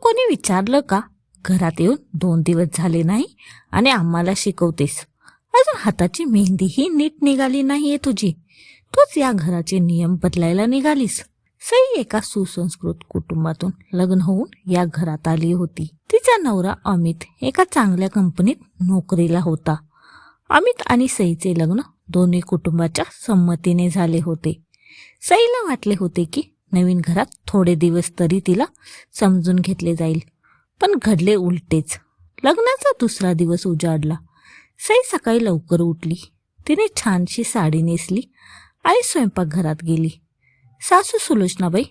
कोणी विचारलं का? घरात येऊन 2 दिवस झाले नाही आणि आम्हाला शिकवतेस. अजून हाताची मेहंदीही नीट निघाली नाहीये तुझी. तूच या घराचे नियम बदलायला निघालीस. सई एका सुसंस्कृत कुटुंबातून लग्न होऊन या घरात आली होती. तिचा नवरा अमित एका चांगल्या कंपनीत नोकरीला होता. अमित आणि सईचे लग्न दोन्ही कुटुंबाच्या संमतीने झाले होते. सईला वाटले होते की नवीन घरात थोडे दिवस तरी तिला समजून घेतले जाईल, पण घडले उलटेच. लग्नाचा दुसरा दिवस उजाडला. सई सकाळी लवकर उठली. तिने छानशी साडी नेसली आणि स्वयंपाकघरात गेली. सासू सुलोचनाबाई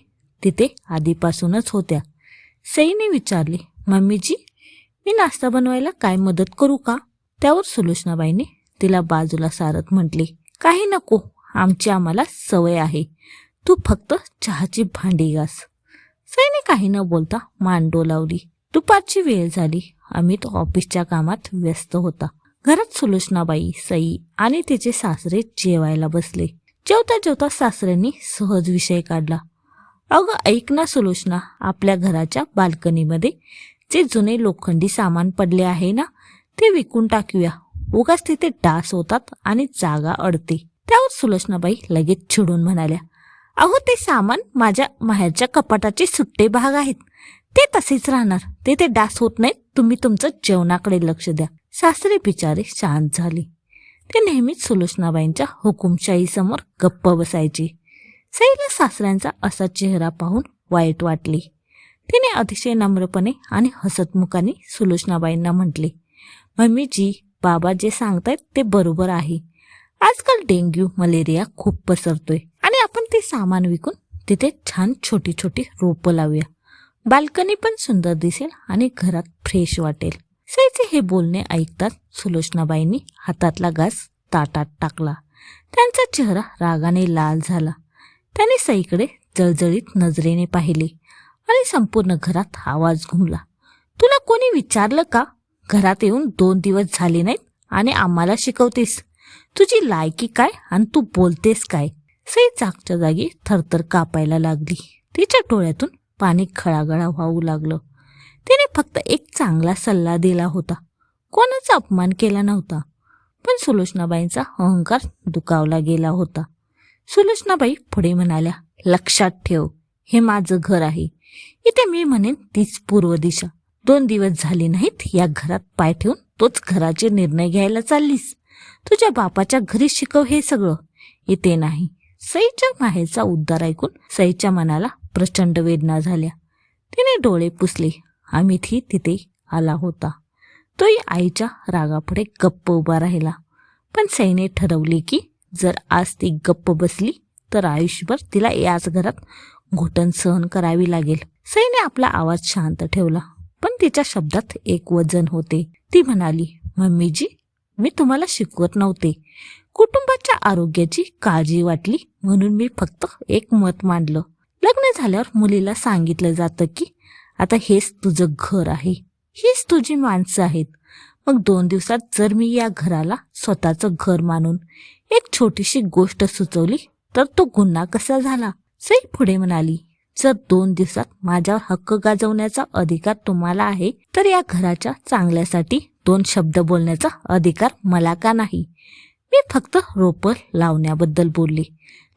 तिथे आधीपासूनच होत्या. सईने विचारले, मम्मीजी, मी नाश्ता बनवायला काय मदत करू का? त्यावर सुलोचनाबाईने तिला बाजूला सारत म्हटले, काही नको, आमची आम्हाला सवय आहे. तू फक्त चहाची भांडी घास. सईने काही न बोलता मान डोलावली. दुपारची वेळ झाली. अमित ऑफिसच्या कामात व्यस्त होता. घरात सुलोचनाबाई, सई आणि तिचे सासरे जेवायला बसले. जेवता जेवता सासऱ्यांनी सहज विषय काढला. अगं ऐक ना सुलोचना, आपल्या घराच्या बाल्कनीमध्ये जे जुने लोखंडी सामान पडले आहे ना, ते विकून टाकूया. उगाच तिथे डास होतात आणि जागा अडते. त्यावर सुलोचनाबाई लगेच चिडून म्हणाल्या, अहो ते सामान माझ्या माहेरच्या कपाटाचे सुट्टे भाग आहेत. ते तसेच राहणार. ते डास होत नाहीत. तुम्ही तुमचं जेवणाकडे लक्ष द्या. सासरे बिचारे शांत झाले. ते नेहमीच सुलोचनाबाईंच्या हुकुमशाही समोर गप्प बसायचे. सईला सासऱ्यांचा असा चेहरा पाहून वाईट वाटले. तिने अतिशय नम्रपणे आणि हसतमुखाने सुलोचनाबाईंना म्हटले, मम्मीजी, बाबा जे सांगतायत ते बरोबर आहे. आजकाल डेंग्यू, मलेरिया खूप पसरतोय आणि आपण ते सामान विकून तिथे छान छोटी छोटी रोपं लावूया. बाल्कनी पण सुंदर दिसेल आणि घरात फ्रेश वाटेल. सईचे हे बोलणे ऐकताच सुलोचनाबाईंनी हातातला घास ताटात टाकला. त्यांचा चेहरा रागाने लाल झाला. त्याने सईकडे जळजळीत नजरेने पाहिले आणि संपूर्ण घरात आवाज घुमला, तुला कोणी विचारलं का? घरात येऊन 2 दिवस झाले नाहीत आणि आम्हाला शिकवतेस. तुझी लायकी काय आणि तू बोलतेस काय? सई जागच्या जागी थरथर कापायला लागली. तिच्या डोळ्यातून पाणी खळागळा वाहू लागलं. तिने फक्त एक चांगला सल्ला दिला होता, कोणाचा अपमान केला नव्हता. पण सुलोचनाबाईंचा अहंकार दुखावला गेला होता. सुलोचनाबाई पुढे म्हणाल्या, लक्षात ठेव, हे माझं घर आहे. इथे मी म्हणेन तीच पूर्व दिशा. 2 दिवस झाले नाहीत या घरात पाय ठेवून तोच घराचे निर्णय घ्यायला चाललीस. तुझ्या बापाच्या घरी शिकव हे सगळं, इथे नाही. सईच्या माहेरचा उद्गार ऐकून सईच्या मनाला प्रचंड वेदना झाल्या. तिने डोळे पुसले. अमितही तिथे आला होता. तोही आईच्या रागापुढे गप्प उभा राहिला. पण सईने ठरवले की जर आज ती गप्प बसली तर आयुष्यभर तिला याच घरात घुटण सहन करावी लागेल. सईने आपला आवाज शांत ठेवला, पण तिच्या शब्दात एक वजन होते. ती म्हणाली, मम्मीजी, मी तुम्हाला शिकवत नव्हते. कुटुंबाच्या आरोग्याची काळजी वाटली म्हणून मी फक्त एक मत मांडलं. लग्न झाल्यावर मुलीला सांगितलं जातं की आता हेच तुझं घर आहे, हीच तुझी माणसं आहेत. मग 2 दिवसात जर मी या घराला स्वतःचं घर मानून एक छोटीशी गोष्ट सुचवली तर तो गुन्हा कसा झाला? सई पुढे म्हणाली, जर 2 दिवसात माझ्यावर हक्क गाजवण्याचा अधिकार तुम्हाला आहे तर या घराच्या चांगल्यासाठी 2 शब्द बोलण्याचा अधिकार मला का नाही? मी फक्त रोपं लावण्याबद्दल बोलले,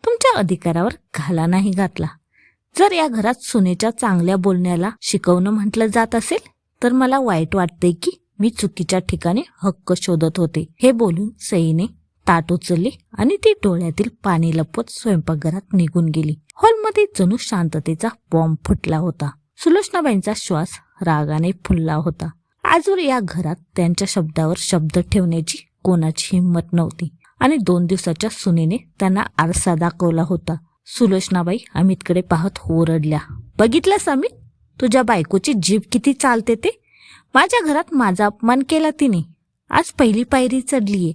तुमच्या अधिकारावर घाला नाही घातला. जर या घरात सुनेच्या चांगल्या बोलण्याला शिकवणं म्हटलं जात असेल तर मला वाईट वाटते की मी चुकीच्या ठिकाणी हक्क शोधत होते. हे बोलून सईने ताट उचलले आणि ती डोळ्यातील पाणी लपवत स्वयंपाकघरात निघून गेली. हॉलमध्ये जणू शांततेचा बॉम्ब फुटला होता. सुलोचनाबाईंचा श्वास रागाने फुलला होता. आजवर या घरात त्यांच्या शब्दावर शब्द ठेवण्याची कोणाची हिंमत नव्हती आणि 2 दिवसाच्या सुनेने त्यांना आरसा दाखवला होता. सुलोचनाबाई अमितकडे पाहत ओरडल्या, बघितलंस अमित, तुझ्या बायकोची जीभ किती चालते ते? माझ्या घरात माझा अपमान केला तिने. आज पहिली पायरी चढलीये,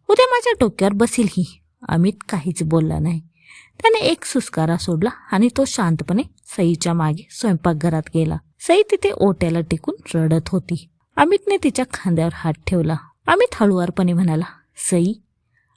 उद्या माझ्या डोक्यावर बसेल ही. अमित काहीच बोलला नाही. त्याने एक सुस्कारा सोडला आणि तो शांतपणे सईच्या मागे स्वयंपाकघरात गेला. सई तिथे ओट्याला टेकून रडत होती. अमितने तिच्या खांद्यावर हात ठेवला. अमित हळुवारपणे म्हणाला, सई,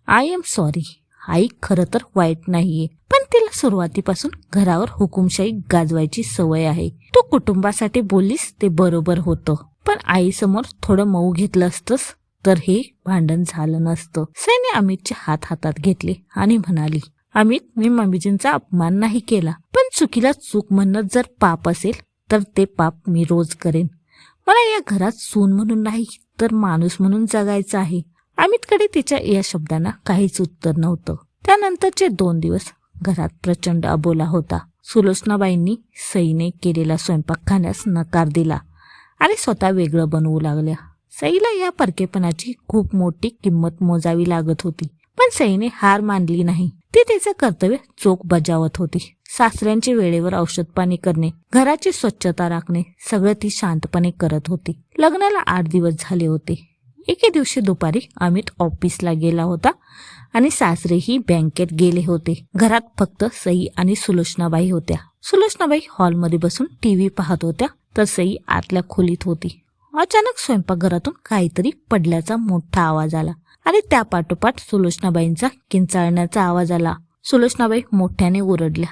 आय एम सॉरी. आई खरं तर वाईट नाहीये, पण तिला सुरुवातीपासून घरावर हुकुमशाही गाजवायची सवय आहे. तू कुटुंबासाठी बोललीस ते बरोबर होतं, पण आईसमोर थोडं मऊ घेतलं असतंस तर हे भांडण झालं नसतं. सईने अमितचे हात हातात घेतले आणि म्हणाली, अमित, मी मम्मीजींचा अपमान नाही केला, पण चुकीला चूक म्हणणं जर पाप असेल तर ते पाप मी रोज करेन. मला या घरात सून म्हणून नाही तर माणूस म्हणून जगायचं आहे. अमितकडे तिच्या या शब्दांना काहीच उत्तर नव्हतं. त्यानंतरचे 2 दिवस घरात प्रचंड अबोला होता. सुलोचनाबाईंनी सईने केलेला स्वयंपाक खाण्यास नकार दिला आणि स्वतः वेगळं बनवू लागल्या. सईला या परकेपणाची खूप मोठी किंमत मोजावी लागत होती, पण सईने हार मानली नाही. ती तिचे कर्तव्य चोख बजावत होती. सासऱ्यांचे वेळेवर औषध पाणी करणे, घराची स्वच्छता राखणे सगळं ती शांतपणे करत होती. लग्नाला 8 दिवस झाले होते. एके दिवशी दुपारी अमित ऑफिसला गेला होता आणि सासरेही बँकेत गेले होते. घरात फक्त सई आणि सुलोचनाबाई होत्या. सुलोचनाबाई हॉलमध्ये बसून टीव्ही पाहत होत्या तर सई आतल्या खोलीत होती. अचानक स्वयंपाकघरातून काहीतरी पडल्याचा मोठा आवाज आला आणि त्यापाठोपाठ सुलोचनाबाईंचा किंचाळण्याचा आवाज आला. सुलोचनाबाई मोठ्याने ओरडल्या,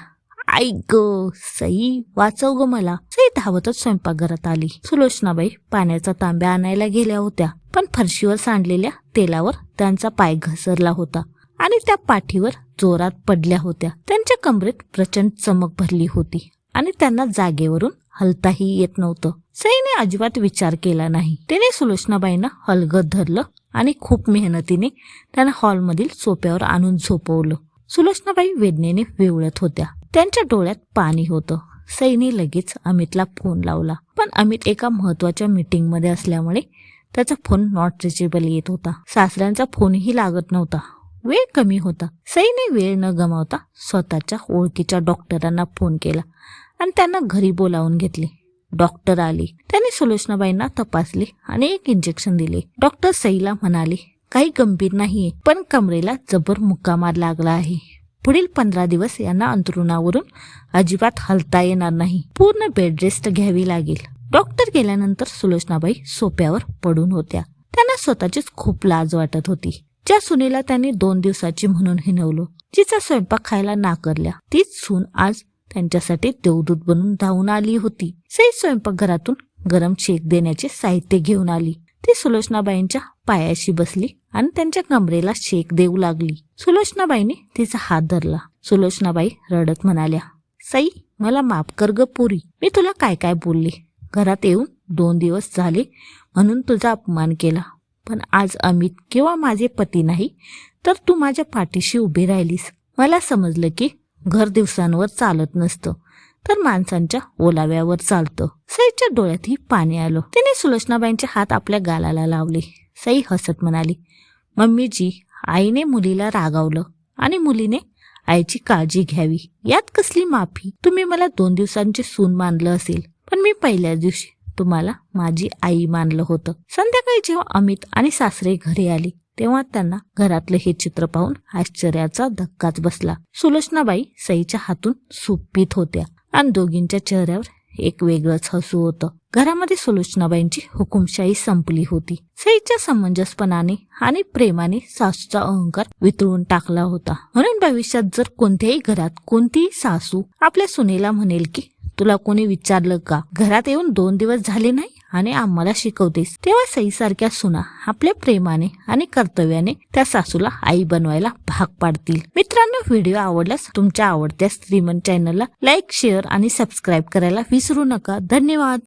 आई ग सई, वाचव ग मला. सई धावतच स्वयंपाकघरात आली. सुलोचनाबाई पाण्याचा तांब्या आणायला गेल्या होत्या, पण फरशीवर सांडलेल्या तेलावर त्यांचा पाय घसरला होता आणि त्या पाठीवर जोरात पडल्या होत्या. त्यांच्या कमरेत प्रचंड चमक भरली होती आणि त्यांना जागेवरून हलताही येत नव्हतं. सईने अजिबात विचार केला नाही. तिने सुलोचनाबाईंना हलगत धरलं आणि खूप मेहनतीने त्यांना हॉलमधील सोफ्यावर आणून झोपवलं. सुलोचनाबाई वेदनेने विवळत होत्या. त्यांच्या डोळ्यात पाणी होतं. सईने लगेच अमितला फोन लावला, पण अमित एका महत्वाच्या मीटिंग मध्ये असल्यामुळे त्याचा फोन नॉट रिचेबल येत होता. सासऱ्यांचा फोनही लागत नव्हता. वेळ कमी होता. सईने वेळ न गमावता स्वतःच्या ओळखीच्या डॉक्टरांना फोन केला आणि त्यांना घरी बोलावून घेतले. डॉक्टर आले. त्यांनी सुलोचनाबाईंना तपासले आणि एक इंजेक्शन दिले. डॉक्टर सईला म्हणाले, काही गंभीर नाहीये, पण कमरेला जबर मुक्कामार लागला आहे. पुढील 15 दिवस यांना अंथरुणावरून अजिबात हलता येणार नाही. पूर्ण बेड रेस्ट घ्यावी लागेल. डॉक्टर गेल्यानंतर सुलोचनाबाई सोफ्यावर पडून होत्या. त्यांना स्वतःचीच खूप लाज वाटत होती. ज्या सुनेला त्यांनी 2 दिवसाची म्हणून हिणवलं, जिचा स्वयंपाक खायला नाकारल्या, तीच सून आज त्यांच्यासाठी देवदूत बनून धावून आली होती. सई स्वयंपाकघरातून गरम शेक देण्याचे साहित्य घेऊन आली. ती सुलोचनाबाईंच्या पायाशी बसली आणि त्यांच्या कमरेला शेक देऊ लागली. सुलोचनाबाईंनी तिचा हात धरला. सुलोचनाबाई रडत म्हणाल्या, सई, मला माफ कर ग पोरी. मी तुला काय काय बोलले. घरात येऊन 2 दिवस झाले म्हणून तुझा अपमान केला, पण आज अमित किंवा माझे पती नाही तर तू माझ्या पाठीशी उभी राहिलीस. मला समजलं की घर दिवसांवर चालत नसतं तर माणसांच्या ओलाव्यावर चालतं. सईच्या डोळ्यातही पाणी आलं. तिने सुलोचनाबाईंचे हात आपल्या गालाला लावले. सई हसत म्हणाली, मम्मीजी, आईने मुलीला रागावलं आणि मुलीने आईची काळजी घ्यावी, यात कसली माफी. तुम्ही मला 2 दिवसांची सून मानलं असेल, पण मी पहिल्याच दिवशी तुम्हाला माझी आई मानलं होतं. संध्याकाळी जेव्हा अमित आणि सासरे घरी आले तेव्हा त्यांना घरातलं हे चित्र पाहून आश्चर्याचा धक्काच बसला. सुलोचनाबाई सईच्या हातून सूप पीत होत्या आणि दोघींच्या चेहऱ्यावर एक वेगळंच हसू होतं. घरामध्ये सुलोचनाबाईंची हुकुमशाही संपली होती. सईच्या समंजसपणाने आणि प्रेमाने सासूचा अहंकार वितळून टाकला होता. म्हणून भविष्यात जर कोणत्याही घरात कोणतीही सासू आपल्या सुनेला म्हणेल की तुला कोणी विचारलं का, घरात येऊन 2 दिवस झाले नाही आणि आम्हाला शिकवतेस, तेव्हा सईसारख्या सुना आपल्या प्रेमाने आणि कर्तव्याने त्या सासूला आई बनवायला भाग पाडतील. मित्रांनो, व्हिडिओ आवडल्यास तुमच्या आवडत्या श्रीमंत चॅनलला लाईक, शेअर आणि सबस्क्राईब करायला विसरू नका. धन्यवाद.